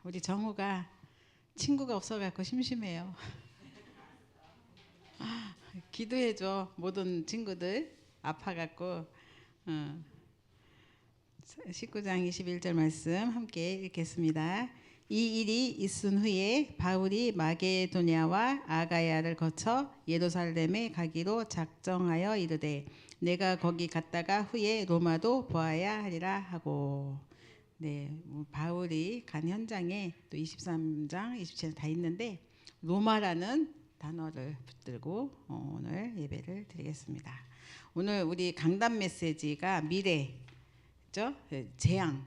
우리 정우가 친구가 없어갖고 심심해요. 기도해줘. 모든 친구들 아파갖고. 19장 21절 말씀 함께 읽겠습니다. 이 일이 있은 후에 바울이 마게도냐와 아가야를 거쳐 예루살렘에 가기로 작정하여 이르되 내가 거기 갔다가 후에 로마도 보아야 하리라 하고. 네, 바울이 간 현장에 또 23장, 27장 다 있는데 로마라는 단어를 붙들고 오늘 예배를 드리겠습니다. 오늘 우리 강단 메시지가 미래죠? 재앙,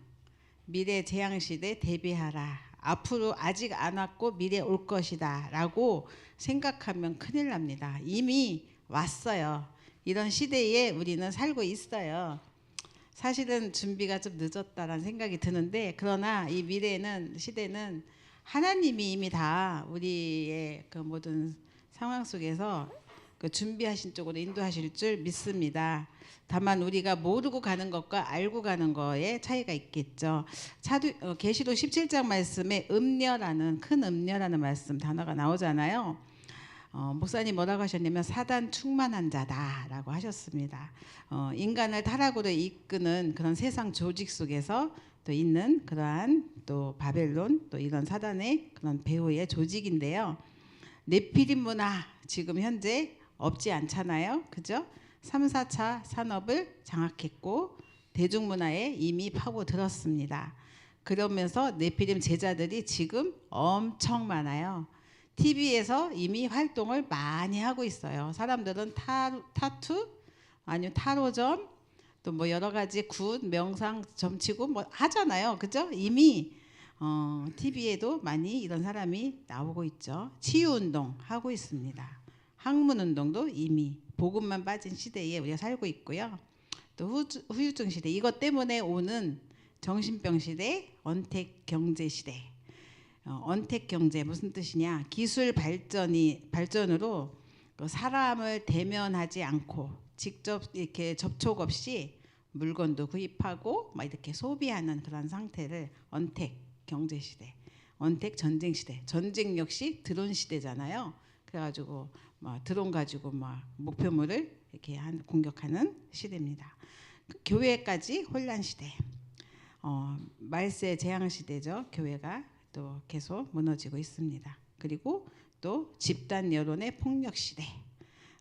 미래 재앙 시대 대비하라. 앞으로 아직 안 왔고 미래 올 것이다 라고 생각하면 큰일 납니다. 이미 왔어요. 이런 시대에 우리는 살고 있어요. 사실은 준비가 좀 늦었다라는 생각이 드는데, 그러나 이 미래는 시대는 하나님이 이미 다 우리의 그 모든 상황 속에서 그 준비하신 쪽으로 인도하실 줄 믿습니다. 다만 우리가 모르고 가는 것과 알고 가는 거에 차이가 있겠죠. 계시록 17장 말씀에 음녀라는, 큰 음녀라는 말씀 단어가 나오잖아요. 목사님 뭐라고 하셨냐면 사단 충만한 자다라고 하셨습니다. 인간을 타락으로 이끄는 그런 세상 조직 속에서 또 있는 그러한 또 바벨론, 또 이런 사단의 그런 배후의 조직인데요. 네피림 문화 지금 현재 없지 않잖아요. 그죠? 3, 4차 산업을 장악했고 대중문화에 이미 파고들었습니다. 그러면서 네피림 제자들이 지금 엄청 많아요. TV에서 이미 활동을 많이 하고 있어요. 사람들은 타투, 아니면 타로점, 또 뭐 여러 가지 굿, 명상, 점치고 뭐 하잖아요. 그죠? 이미 TV에도 많이 이런 사람이 나오고 있죠. 치유운동 하고 있습니다. 학문운동도 이미 복음만 빠진 시대에 우리가 살고 있고요. 또 후유증 시대, 이것 때문에 오는 정신병 시대, 언택 경제 시대. 언택 경제 무슨 뜻이냐? 기술 발전으로 사람을 대면하지 않고 직접 이렇게 접촉 없이 물건도 구입하고 막 이렇게 소비하는 그런 상태를 언택 경제 시대, 언택 전쟁 시대. 전쟁 역시 드론 시대잖아요. 그래가지고 막 드론 가지고 막 목표물을 이렇게 공격하는 시대입니다. 교회까지 혼란 시대, 말세 재앙 시대죠. 교회가 또 계속 무너지고 있습니다. 그리고 또 집단 여론의 폭력 시대,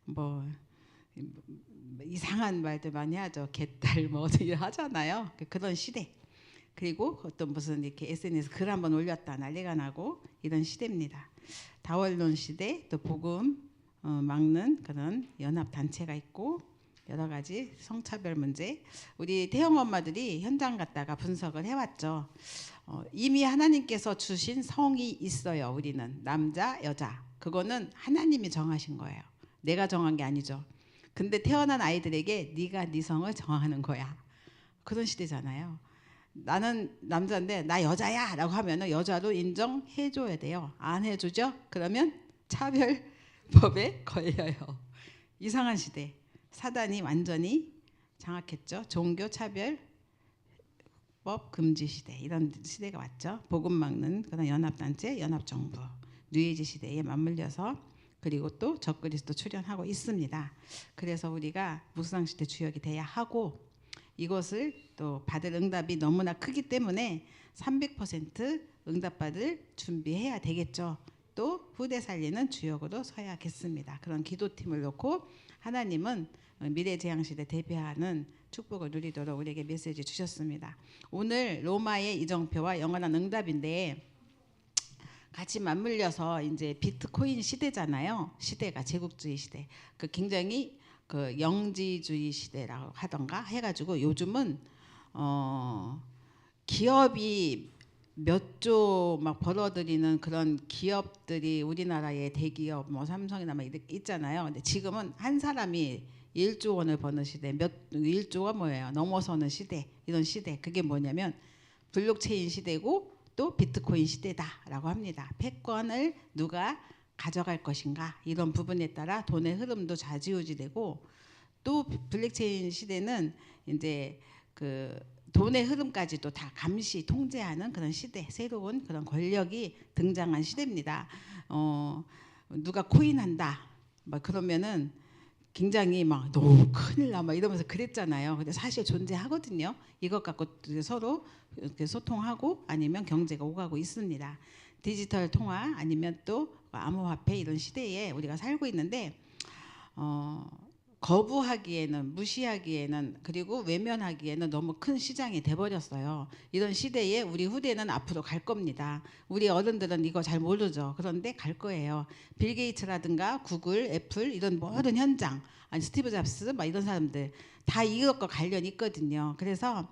뭐 이상한 말들 많이 하죠. 개딸 뭐 하잖아요. 그런 시대. 그리고 어떤 무슨 이렇게 SNS 글 한번 올렸다 난리가 나고 이런 시대입니다. 다원론 시대, 또 복음 막는 그런 연합 단체가 있고 여러 가지 성차별 문제. 우리 태영 엄마들이 현장 갔다가 분석을 해왔죠. 이미 하나님께서 주신 성이 있어요. 우리는 남자, 여자. 그거는 하나님이 정하신 거예요. 내가 정한 게 아니죠. 근데 태어난 아이들에게 네가 네 성을 정하는 거야. 그런 시대잖아요. 나는 남자인데 나 여자야 라고 하면 여자로 인정해줘야 돼요. 안 해주죠? 그러면 차별법에 걸려요. 이상한 시대. 사단이 완전히 장악했죠. 종교 차별법 금지 시대, 이런 시대가 왔죠. 복음 막는 그런 연합단체, 연합정부, 뉴에이지 시대에 맞물려서, 그리고 또 적그리스도 출현하고 있습니다. 그래서 우리가 묵상시대 주역이 돼야 하고, 이것을 또 받을 응답이 너무나 크기 때문에 300% 응답받을 준비해야 되겠죠. 또 후대 살리는 주역으로 서야겠습니다. 그런 기도팀을 놓고 하나님은 미래 재앙 시대 대비하는 축복을 누리도록 우리에게 메시지 주셨습니다. 오늘 로마의 이정표와 영원한 응답인데 같이 맞물려서 이제 비트코인 시대잖아요. 시대가 제국주의 시대. 그 굉장히 그 영지주의 시대라고 하던가 해가지고 요즘은 기업이 몇 조 막 벌어들이는 그런 기업들이 우리나라의 대기업 뭐 삼성이나 막 있잖아요. 근데 지금은 한 사람이 1조 원을 버는 시대, 1조가 뭐예요? 넘어서는 시대, 이런 시대. 그게 뭐냐면 블록체인 시대고 또 비트코인 시대다라고 합니다. 패권을 누가 가져갈 것인가, 이런 부분에 따라 돈의 흐름도 좌지우지되고, 또 블록체인 시대는 이제 그 돈의 흐름까지도 다 감시 통제하는 그런 시대, 새로운 그런 권력이 등장한 시대입니다. 누가 코인한다 막 그러면은 굉장히 막 너 큰일 나 막 이러면서 그랬잖아요. 근데 사실 존재하거든요. 이것 갖고 서로 이렇게 소통하고 아니면 경제가 오가고 있습니다. 디지털 통화 아니면 또 암호화폐 이런 시대에 우리가 살고 있는데 거부하기에는 무시하기에는 그리고 외면하기에는 너무 큰 시장이 돼버렸어요. 이런 시대에 우리 후대는 앞으로 갈 겁니다. 우리 어른들은 이거 잘 모르죠. 그런데 갈 거예요. 빌 게이츠라든가 구글, 애플 이런 모든 현장 아니 스티브 잡스 막 이런 사람들 다 이것과 관련이 있거든요. 그래서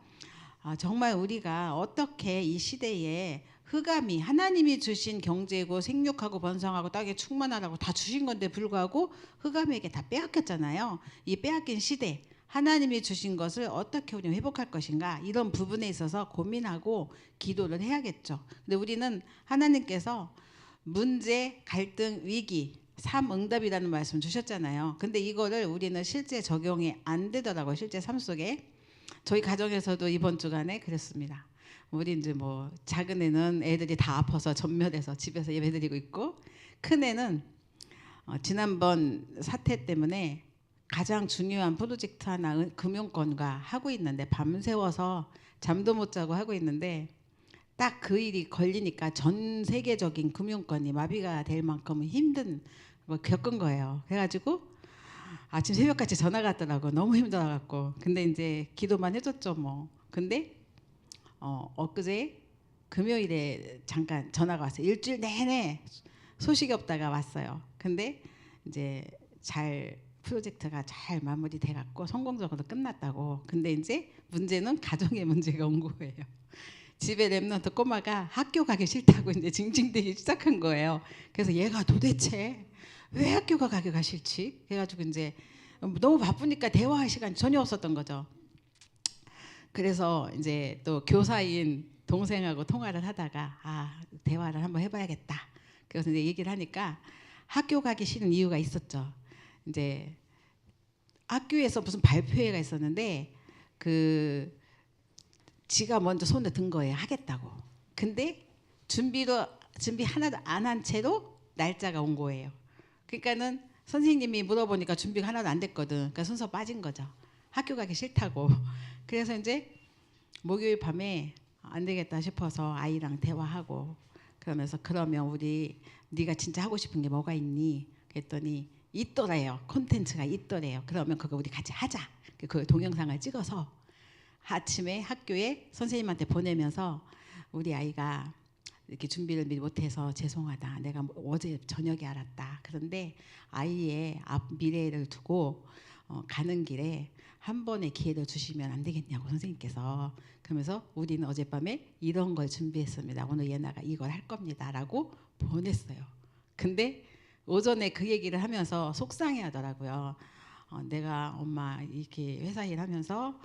정말 우리가 어떻게 이 시대에 흑암이 하나님이 주신 경제고 생육하고 번성하고 땅에 충만하라고 다 주신 건데 불구하고 흑암에게 다 빼앗겼잖아요. 이 빼앗긴 시대 하나님이 주신 것을 어떻게 우리가 회복할 것인가 이런 부분에 있어서 고민하고 기도를 해야겠죠. 근데 우리는 하나님께서 문제, 갈등, 위기, 삶 응답이라는 말씀 주셨잖아요. 근데 이거를 우리는 실제 적용이 안 되더라고요. 실제 삶 속에. 저희 가정에서도 이번 주간에 그랬습니다. 우리 이제 뭐 작은 애는 애들이 다 아파서 전멸해서 집에서 예배드리고 있고 큰 애는 지난번 사태 때문에 가장 중요한 프로젝트 하나 금융권과 하고 있는데 밤새워서 잠도 못 자고 하고 있는데 딱 그 일이 걸리니까 전 세계적인 금융권이 마비가 될 만큼 힘든 걸 겪은 거예요. 그래가지고 아침 새벽까지 전화가 왔더라고. 너무 힘들어갖고. 근데 이제 기도만 해줬죠 뭐. 근데 엊그제 금요일에 잠깐 전화가 왔어요. 일주일 내내 소식이 없다가 왔어요. 근데 이제 잘 프로젝트가 잘 마무리돼 갖고 성공적으로 끝났다고. 근데 이제 문제는 가정의 문제가 온 거예요. 집에 랩런트 꼬마가 학교 가기 싫다고 이제 징징대기 시작한 거예요. 그래서 얘가 도대체 왜 학교가 가기가 싫지? 그래가지고 이제 너무 바쁘니까 대화할 시간이 전혀 없었던 거죠. 그래서 이제 또 교사인 동생하고 통화를 하다가 대화를 한번 해봐야겠다. 그래서 이제 얘기를 하니까 학교 가기 싫은 이유가 있었죠. 이제 학교에서 무슨 발표회가 있었는데 지가 먼저 손에 든 거예요. 하겠다고. 근데 준비 하나도 안 한 채로 날짜가 온 거예요. 그러니까는 선생님이 물어보니까 준비가 하나도 안 됐거든. 그러니까 순서 빠진 거죠. 학교 가기 싫다고. 그래서 이제 목요일 밤에 안 되겠다 싶어서 아이랑 대화하고 그러면서 그러면 네가 진짜 하고 싶은 게 뭐가 있니? 그랬더니 있더래요. 콘텐츠가 있더래요. 그러면 그거 우리 같이 하자. 그 동영상을 찍어서 아침에 학교에 선생님한테 보내면서 우리 아이가 이렇게 준비를 미리 못해서 죄송하다. 내가 어제 저녁에 알았다. 그런데 아이의 미래를 두고 가는 길에 한 번의 기회를 주시면 안 되겠냐고 선생님께서. 그러면서 우리는 어젯밤에 이런 걸 준비했습니다. 오늘 예나가 이걸 할 겁니다. 라고 보냈어요. 근데 오전에 그 얘기를 하면서 속상해하더라고요. 내가 엄마 이렇게 회사 일하면서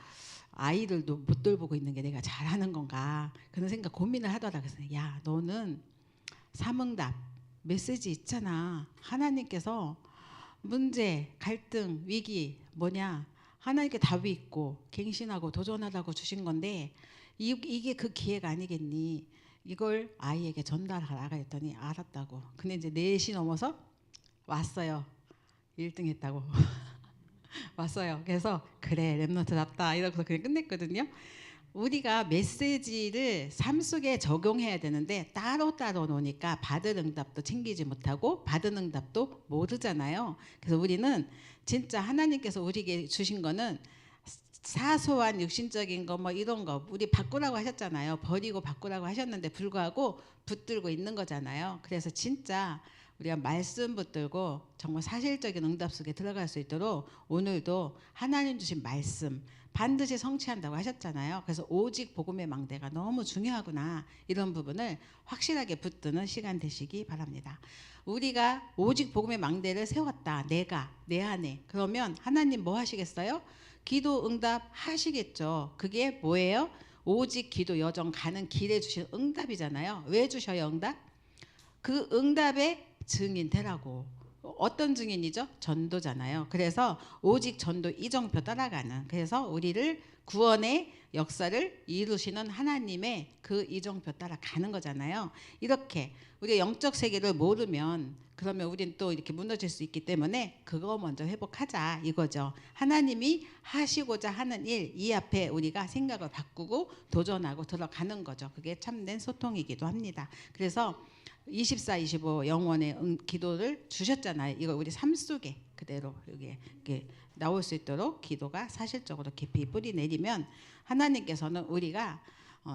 아이들도 못 돌보고 있는 게 내가 잘하는 건가 그런 생각 고민을 하더라. 그래서 야 너는 삼응답 메시지 있잖아. 하나님께서 문제 갈등 위기 뭐냐 하나님께 답이 있고 갱신하고 도전하라고 주신 건데 이게 그 기회가 아니겠니. 이걸 아이에게 전달하라 했더니 알았다고. 근데 이제 4시 넘어서 왔어요. 1등 했다고. 왔어요. 그래서 그래 랩런트답다 이러고서 그냥 끝냈거든요. 우리가 메시지를 삶 속에 적용해야 되는데 따로따로 놓으니까 받은 응답도 챙기지 못하고 받은 응답도 모르잖아요. 그래서 우리는 진짜 하나님께서 우리에게 주신 거는 사소한 육신적인 거 뭐 이런 거 우리 바꾸라고 하셨잖아요. 버리고 바꾸라고 하셨는데 불구하고 붙들고 있는 거잖아요. 그래서 진짜 우리가 말씀 붙들고 정말 사실적인 응답 속에 들어갈 수 있도록 오늘도 하나님 주신 말씀 반드시 성취한다고 하셨잖아요. 그래서 오직 복음의 망대가 너무 중요하구나. 이런 부분을 확실하게 붙드는 시간 되시기 바랍니다. 우리가 오직 복음의 망대를 세웠다. 내가 내 안에. 그러면 하나님 뭐 하시겠어요? 기도 응답 하시겠죠. 그게 뭐예요? 오직 기도 여정 가는 길에 주신 응답이잖아요. 왜 주셔요 응답? 그 응답의 증인 되라고. 어떤 증인이죠? 전도잖아요. 그래서 오직 전도 이정표 따라가는. 그래서 우리를 구원의 역사를 이루시는 하나님의 그 이정표 따라 가는 거잖아요. 이렇게 우리가 영적 세계를 모르면 그러면 우리는 또 이렇게 무너질 수 있기 때문에 그거 먼저 회복하자 이거죠. 하나님이 하시고자 하는 일, 이 앞에 우리가 생각을 바꾸고 도전하고 들어가는 거죠. 그게 참된 소통이기도 합니다. 그래서 24, 25 영원의 기도를 주셨잖아요. 이거 우리 삶 속에 그대로 이게 나올 수 있도록 기도가 사실적으로 깊이 뿌리 내리면 하나님께서는 우리가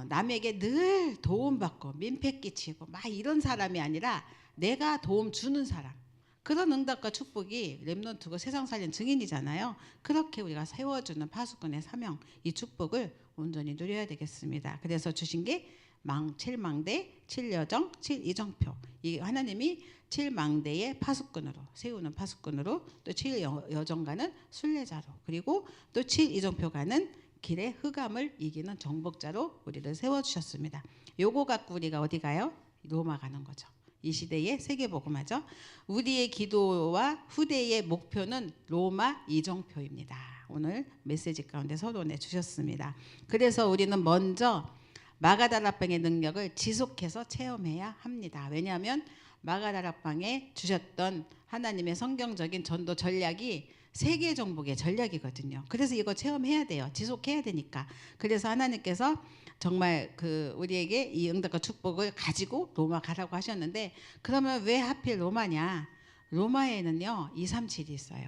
남에게 늘 도움받고 민폐 끼치고 막 이런 사람이 아니라 내가 도움 주는 사람, 그런 응답과 축복이 렘넌트고 세상 살린 증인이잖아요. 그렇게 우리가 세워주는 파수꾼의 사명, 이 축복을 온전히 누려야 되겠습니다. 그래서 주신 게 7망대, 7여정, 7이정표. 이 하나님이 7망대의 파수꾼으로 세우는 파수꾼으로, 또 7여정가는 순례자로, 그리고 또 7이정표가는 길의 흑암을 이기는 정복자로 우리를 세워주셨습니다. 요거 갖고 우리가 어디 가요? 로마 가는 거죠. 이 시대의 세계복음화죠. 우리의 기도와 후대의 목표는 로마 이정표입니다. 오늘 메시지 가운데 서론해 주셨습니다. 그래서 우리는 먼저 마가다락방의 능력을 지속해서 체험해야 합니다. 왜냐하면 마가다락방에 주셨던 하나님의 성경적인 전도 전략이 세계 정복의 전략이거든요. 그래서 이거 체험해야 돼요. 지속해야 되니까. 그래서 하나님께서 정말 우리에게 이 응답과 축복을 가지고 로마 가라고 하셨는데, 그러면 왜 하필 로마냐? 로마에는요 237이 있어요.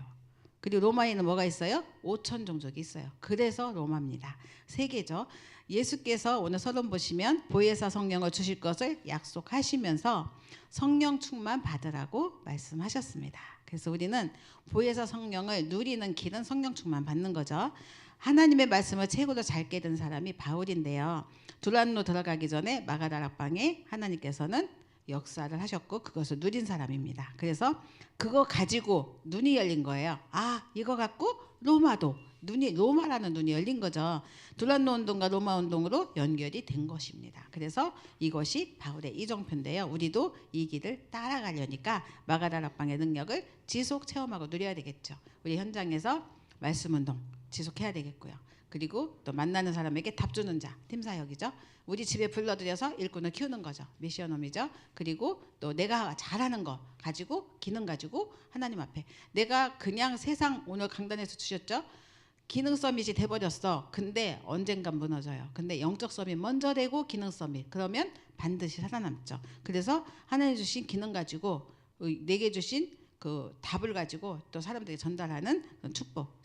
그리고 로마에는 뭐가 있어요? 5천 종족이 있어요. 그래서 로마입니다. 세계죠. 예수께서 오늘 서론 보시면 보혜사 성령을 주실 것을 약속하시면서 성령 충만 받으라고 말씀하셨습니다. 그래서 우리는 보혜사 성령을 누리는 길은 성령 충만 받는 거죠. 하나님의 말씀을 최고로 잘 깨달은 사람이 바울인데요. 두란노 들어가기 전에 마가다락방에 하나님께서는 역사를 하셨고 그것을 누린 사람입니다. 그래서 그거 가지고 눈이 열린 거예요. 아, 이거 갖고 로마라는 눈이 열린 거죠. 두란노 운동과 로마 운동으로 연결이 된 것입니다. 그래서 이것이 바울의 이정표인데요. 우리도 이 길을 따라가려니까 마가다락방의 능력을 지속 체험하고 누려야 되겠죠. 우리 현장에서 말씀 운동 지속해야 되겠고요. 그리고 또 만나는 사람에게 답 주는 자, 팀사역이죠. 우리 집에 불러들여서 일꾼을 키우는 거죠. 미션홈이죠. 그리고 또 내가 잘하는 거 가지고, 기능 가지고 하나님 앞에 내가 그냥 세상, 오늘 강단에서 주셨죠. 기능 서밋이 돼버렸어. 근데 언젠간 무너져요. 근데 영적 서밋 먼저 되고 기능 서밋, 그러면 반드시 살아남죠. 그래서 하나님 주신 기능 가지고, 내게 주신 그 답을 가지고 또 사람들에게 전달하는 축복,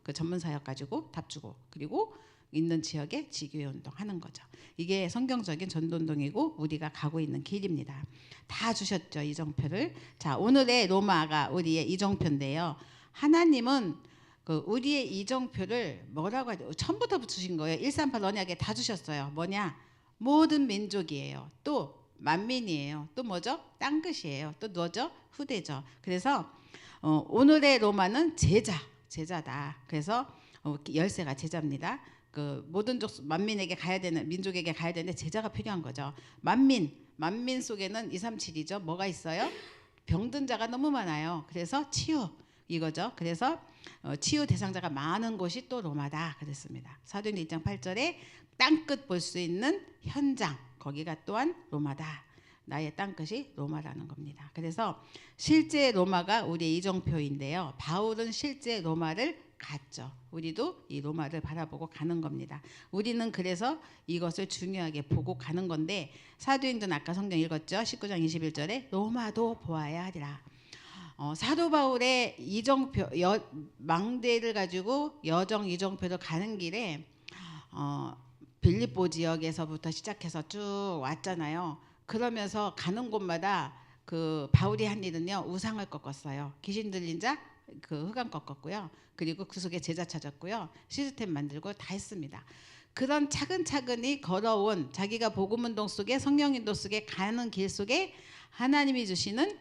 그 전문 사역 가지고 답 주고, 그리고 있는 지역에 지교회 운동하는 거죠. 이게 성경적인 전도운동이고 우리가 가고 있는 길입니다. 다 주셨죠, 이정표를. 자, 오늘의 로마가 우리의 이정표인데요. 하나님은 우리의 이정표를 뭐라고 하죠? 처음부터 주신 거예요. 138 언약에 다 주셨어요. 뭐냐? 모든 민족이에요. 또 만민이에요. 또 뭐죠? 땅끝이에요. 또 뭐죠? 후대죠. 그래서 오늘의 로마는 제자다. 그래서 열쇠가 제자입니다. 모든 만민에게 가야 되는, 민족에게 가야 되는데 제자가 필요한 거죠. 만민 속에는 237이죠. 뭐가 있어요? 병든 자가 너무 많아요. 그래서 치유 이거죠. 그래서 치유 대상자가 많은 곳이 또 로마다 그랬습니다. 사도행전 1장 8절에 땅끝 볼 수 있는 현장, 거기가 또한 로마다. 나의 땅끝이 로마라는 겁니다. 그래서 실제 로마가 우리의 이정표인데요. 바울은 실제 로마를 갔죠. 우리도 이 로마를 바라보고 가는 겁니다. 우리는 그래서 이것을 중요하게 보고 가는 건데, 사도행전 아까 성경 읽었죠. 19장 21절에 로마도 보아야 하리라. 사도 바울의 이정표, 망대를 가지고 여정 이정표로 가는 길에 빌립보 지역에서부터 시작해서 쭉 왔잖아요. 그러면서 가는 곳마다 바울이 한 일은요, 우상을 꺾었어요. 귀신 들린 자 흑암 꺾었고요. 그리고 그 속에 제자 찾았고요. 시스템 만들고 다 했습니다. 그런 차근차근히 걸어온 자기가 복음운동 속에, 성령인도 속에 가는 길 속에 하나님이 주시는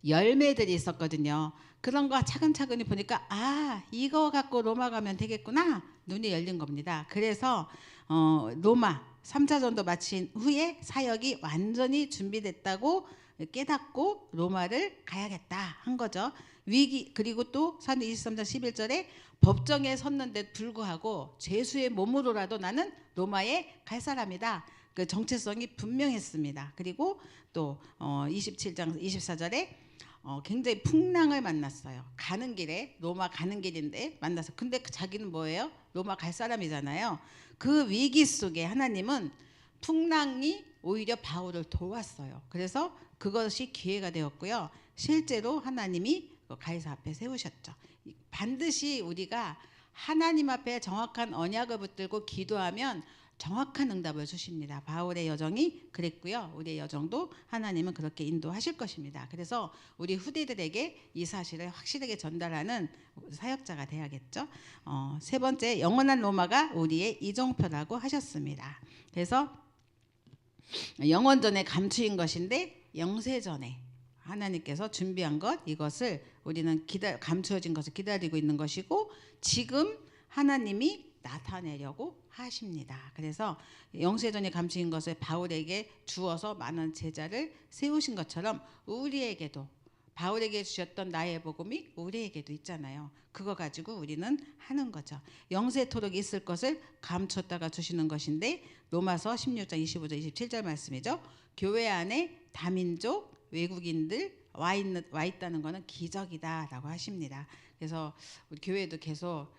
열매들이 있었거든요. 그런 거 차근차근히 보니까 이거 갖고 로마 가면 되겠구나. 눈이 열린 겁니다. 그래서 로마 3차 전도 마친 후에 사역이 완전히 준비됐다고 깨닫고 로마를 가야겠다 한 거죠. 위기 그리고 또 사도 23장 11절에 법정에 섰는데 불구하고 죄수의 몸으로라도 나는 로마에 갈 사람이다. 그 정체성이 분명했습니다. 그리고 또 27장 24절에 굉장히 풍랑을 만났어요. 가는 길에 로마 가는 길인데 만나서 근데 자기는 뭐예요? 로마 갈 사람이잖아요. 그 위기 속에 하나님은 풍랑이 오히려 바울을 도왔어요. 그래서 그것이 기회가 되었고요. 실제로 하나님이 가이사 앞에 세우셨죠. 반드시 우리가 하나님 앞에 정확한 언약을 붙들고 기도하면 정확한 응답을 주십니다. 바울의 여정이 그랬고요. 우리의 여정도 하나님은 그렇게 인도하실 것입니다. 그래서 우리 후대들에게 이 사실을 확실하게 전달하는 사역자가 돼야겠죠. 세 번째, 영원한 로마가 우리의 이정표라고 하셨습니다. 그래서 영원전에 감추인 것인데 영세전에 하나님께서 준비한 것, 이것을 우리는 감추어진 것을 기다리고 있는 것이고 지금 하나님이 나타내려고 하십니다. 그래서 영세전에 감추인 것을 바울에게 주어서 많은 제자를 세우신 것처럼 우리에게도 바울에게 주셨던 나의 복음이 우리에게도 있잖아요. 그거 가지고 우리는 하는 거죠. 영세토록 있을 것을 감췄다가 주시는 것인데 로마서 16장 25절 27절 말씀이죠. 교회 안에 다민족 외국인들 와 있다는 것은 기적이다라고 하십니다. 그래서 우리 교회도 계속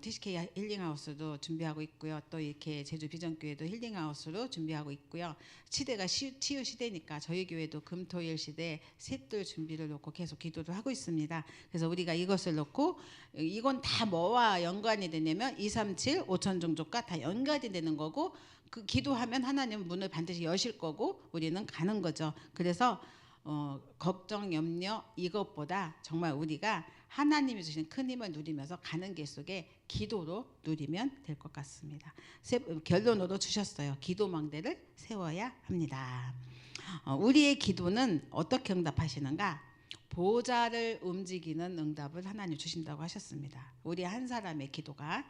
TCK 힐링하우스도 준비하고 있고요. 또 이렇게 제주 비전교회도 힐링하우스로 준비하고 있고요. 시대가 치유 시대니까 저희 교회도 금토일 시대 셋들 준비를 놓고 계속 기도를 하고 있습니다. 그래서 우리가 이것을 놓고 이건 다 뭐와 연관이 되냐면 237 5천 종족과 다 연관이 되는 거고 그 기도하면 하나님은 문을 반드시 여실 거고 우리는 가는 거죠. 그래서 걱정, 염려 이것보다 정말 우리가 하나님이 주신 큰 힘을 누리면서 가는 길 속에 기도로 누리면 될 것 같습니다. 결론으로 주셨어요. 기도망대를 세워야 합니다. 우리의 기도는 어떻게 응답하시는가? 보좌를 움직이는 응답을 하나님 주신다고 하셨습니다. 우리 한 사람의 기도가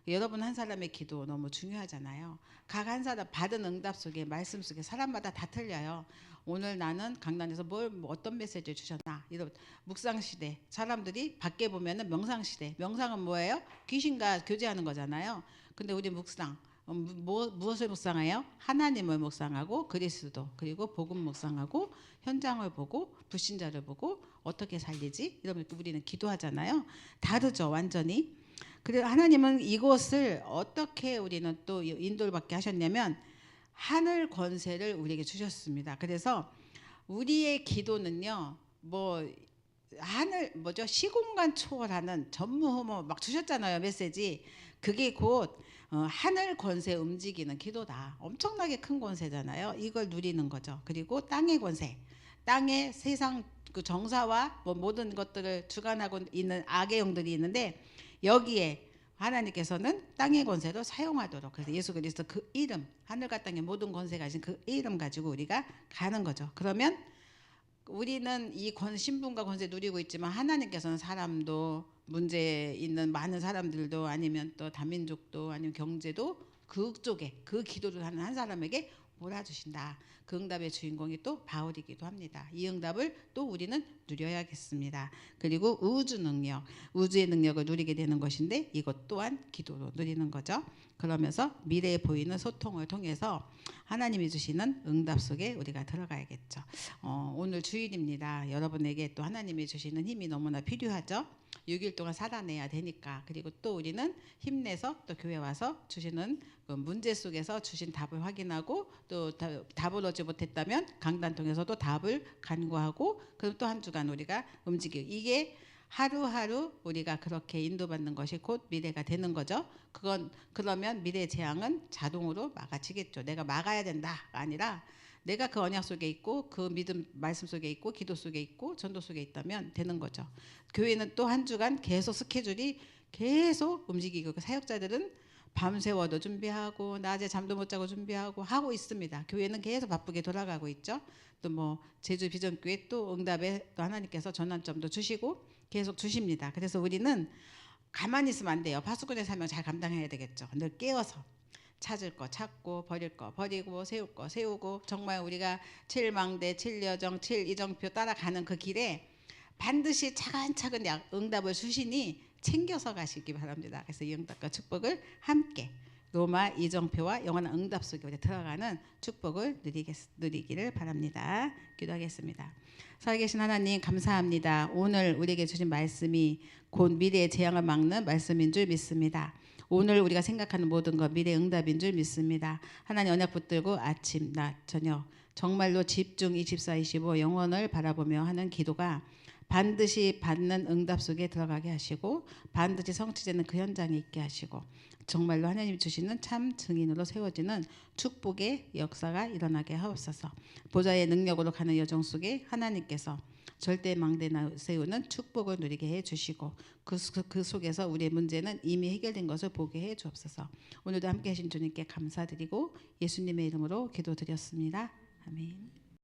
여러분 한 사람의 기도 너무 중요하잖아요. 각 한 사람 받은 응답 속에 말씀 속에 사람마다 다 틀려요. 오늘 나는 강단에서 어떤 메시지를 주셨나 이런 묵상 시대 사람들이 밖에 보면은 명상 시대 명상은 뭐예요? 귀신과 교제하는 거잖아요. 근데 우리 묵상 무엇을 묵상해요? 하나님을 묵상하고 그리스도 그리고 복음 묵상하고 현장을 보고 불신자를 보고 어떻게 살리지? 이러면 우리는 기도하잖아요. 다르죠 완전히. 그래서 하나님은 이것을 어떻게 우리는 또 인도를 받게 하셨냐면 하늘 권세를 우리에게 주셨습니다. 그래서 우리의 기도는요, 하늘 시공간 초월하는 전무후무 막 주셨잖아요 메시지. 그게 곧 하늘 권세 움직이는 기도다. 엄청나게 큰 권세잖아요. 이걸 누리는 거죠. 그리고 땅의 권세, 땅의 세상 그 정사와 모든 것들을 주관하고 있는 악의 영들이 있는데 여기에 하나님께서는 땅의 권세로 사용하도록 그래서 예수 그리스도 그 이름 하늘과 땅의 모든 권세 가진 그 이름 가지고 우리가 가는 거죠. 그러면 우리는 이 신분과 권세 누리고 있지만 하나님께서는 사람도 문제 있는 많은 사람들도 아니면 또 다민족도 아니면 경제도 그쪽에 그 기도를 하는 한 사람에게 몰아주신다. 그 응답의 주인공이 또 바울이기도 합니다. 이 응답을 또 우리는 누려야겠습니다. 그리고 우주 능력, 우주의 능력을 누리게 되는 것인데 이것 또한 기도로 누리는 거죠. 그러면서 미래에 보이는 소통을 통해서 하나님이 주시는 응답 속에 우리가 들어가야겠죠. 오늘 주일입니다. 여러분에게 또 하나님이 주시는 힘이 너무나 필요하죠. 6일 동안 살아내야 되니까. 그리고 또 우리는 힘내서 또 교회 와서 주시는 그 문제 속에서 주신 답을 확인하고 또 답을 얻지 못했다면 강단 통해서도 답을 간구하고 그럼 또 한 주간 우리가 움직이고 이게 하루하루 우리가 그렇게 인도받는 것이 곧 미래가 되는 거죠. 그러면 미래의 재앙은 자동으로 막아지겠죠. 내가 막아야 된다가 아니라 내가 그 언약 속에 있고 그 믿음 말씀 속에 있고 기도 속에 있고 전도 속에 있다면 되는 거죠. 교회는 또 한 주간 계속 스케줄이 계속 움직이고 그 사역자들은 밤새워도 준비하고 낮에 잠도 못 자고 준비하고 하고 있습니다. 교회는 계속 바쁘게 돌아가고 있죠. 또 제주 비전교회 또 응답에 또 하나님께서 전환점도 주시고 계속 주십니다. 그래서 우리는 가만히 있으면 안 돼요. 파수꾼의 사명 잘 감당해야 되겠죠. 늘 깨어서 찾을 거 찾고 버릴 거 버리고 세울 거 세우고 정말 우리가 7망대 7여정 7이정표 따라가는 그 길에 반드시 차근차근 응답을 주시니 챙겨서 가시기 바랍니다. 그래서 이 응답과 축복을 함께 로마 이정표와 영원한 응답 속에 우리 들어가는 축복을 누리기를 바랍니다. 기도하겠습니다. 살아계신 하나님 감사합니다. 오늘 우리에게 주신 말씀이 곧 미래의 재앙을 막는 말씀인 줄 믿습니다. 오늘 우리가 생각하는 모든 것 미래의 응답인 줄 믿습니다. 하나님 언약 붙들고 아침, 낮, 저녁 정말로 집중 24-25 영원을 바라보며 하는 기도가 반드시 받는 응답 속에 들어가게 하시고 반드시 성취되는 그 현장에 있게 하시고 정말로 하나님이 주시는 참 증인으로 세워지는 축복의 역사가 일어나게 하옵소서. 보좌의 능력으로 가는 여정 속에 하나님께서 절대 망대 세우는 축복을 누리게 해주시고 그 속에서 우리의 문제는 이미 해결된 것을 보게 해주옵소서. 오늘도 함께 하신 주님께 감사드리고 예수님의 이름으로 기도드렸습니다. 아멘.